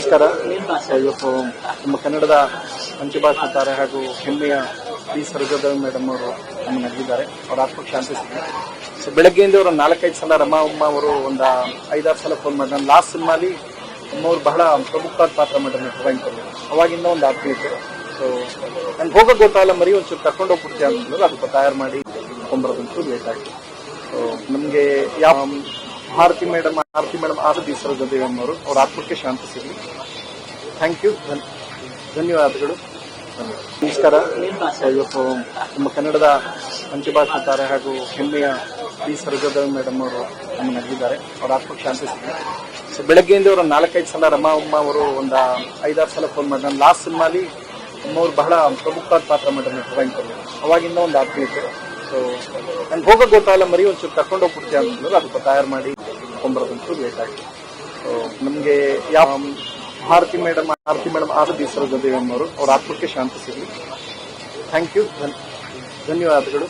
ನಮಸ್ಕಾರ. ಇವತ್ತು ನಮ್ಮ ಕನ್ನಡದ ಪಂಚಭಾಷಾ ತಾರೆ ಹಾಗೂ ಹೆಮ್ಮೆಯ ಪಿ ಸರೋಜಾದೇವಿ ಮೇಡಮ್ ಅವರು ನಮ್ಮನ್ನು ನಗಿದ್ದಾರೆ. ಅವರ ಆತ್ಮಕ್ಕೆ ಶಾಂತಿ ಸಿಗಲಿ. ಸೊ ಬೆಳಗ್ಗೆಯಿಂದ ಅವರು 4-5 ಸಲ ರಮಾ ಅಮ್ಮ ಅವರು ಒಂದು 5-6 ಸಲ ಫೋನ್ ಮಾಡಿ, ನಾನು ಲಾಸ್ಟ್ ಸಿನಿಮಾಲಿ ಅಮ್ಮವ್ರು ಬಹಳ ಪ್ರಮುಖವಾದ ಪಾತ್ರ ಮಾಡಿದ್ರು ನಿರ್ವಹಿಸಿದ್ರು. ಅವಾಗಿಂದ ಒಂದು ಆತ್ಮೀಯತೆ. ಸೊ ನನ್ಗೆ ಹೋಗೋಕೆ ಗೊತ್ತಾಗಲ್ಲ, ಮರಿ ಒಂಚೂರು ಕರ್ಕೊಂಡು ಹೋಗ್ಬಿಡ್ತೀವಿ ಅಂತಂದ್ರೆ ಅದಕ್ಕೆ ತಯಾರು ಮಾಡಿ ಕೊಂಬರೋದಂತೂ ಲೇಟ್ ಆಯಿತು. ಸೊ ನಮಗೆ ಯಾವ ಭಾರತಿ ಮೇಡಮ್ ಪಿ ಸರೋಜಾದೇವಿ ಅಮ್ಮವರು, ಅವರ ಆತ್ಮಕ್ಕೆ ಶಾಂತಿ ಸಿಗಲಿ. ಥ್ಯಾಂಕ್ ಯು, ಧನ್ಯವಾದಗಳು. ನಮಸ್ಕಾರ. ಇವತ್ತು ನಮ್ಮ ಕನ್ನಡದ ಪಂಚಭಾಷಾ ತಾರೆ ಹಾಗೂ ಹೆಮ್ಮೆಯ ಪಿ ಸರೋಜಾದೇವಿ ಮೇಡಮ್ ಅವರು ನಮ್ಮನ್ನು ನಗಿದ್ದಾರೆ. ಅವರ ಆತ್ಮಕ್ಕೆ ಶಾಂತಿ ಸಿಗಲಿ. ಸೊ ಬೆಳಗ್ಗೆಯಿಂದ ಅವರು 4-5 ಸಲ ರಮಾ ಅಮ್ಮ ಅವರು ಒಂದು 5-6 ಸಲ ಫೋನ್ ಮಾಡಿ, ನಾನು ಲಾಸ್ಟ್ ಸಿನಿಮಾಲಿ ಅಮ್ಮವ್ರು ಬಹಳ ಪ್ರಮುಖವಾದ ಪಾತ್ರ ಮಾಡಿದ್ರು ನಿರ್ವಹಿಸಿದ್ರು. ಅವಾಗಿಂದ ಒಂದು ಆತ್ಮೀಯತೆ. ಸೊ ನನ್ಗೆ ಹೋಗೋಕೆ ಗೊತ್ತಾಗಲ್ಲ, ಮರಿ ಒಂಚೂರು ಕರ್ಕೊಂಡು ಹೋಗ್ಬಿಡ್ತೀವಿ ಅಂತಂದ್ರೆ ಅದಕ್ಕೆ ತಯಾರು ಮಾಡಿ ಕೊಂಬರೋದಂತೂ ಲೇಟ್ ಆಯಿತು. ಸೊ ನಮಗೆ ಯಾವ ಭಾರತಿ ಮೇಡಮ್ ಪಿ ಸರೋಜಾದೇವಿ ಅಮ್ಮವರು, ಅವರ ಆತ್ಮಕ್ಕೆ ಶಾಂತಿ ಸಿಗಲಿ. ಥ್ಯಾಂಕ್ ಯು, ಧನ್ಯವಾದಗಳು.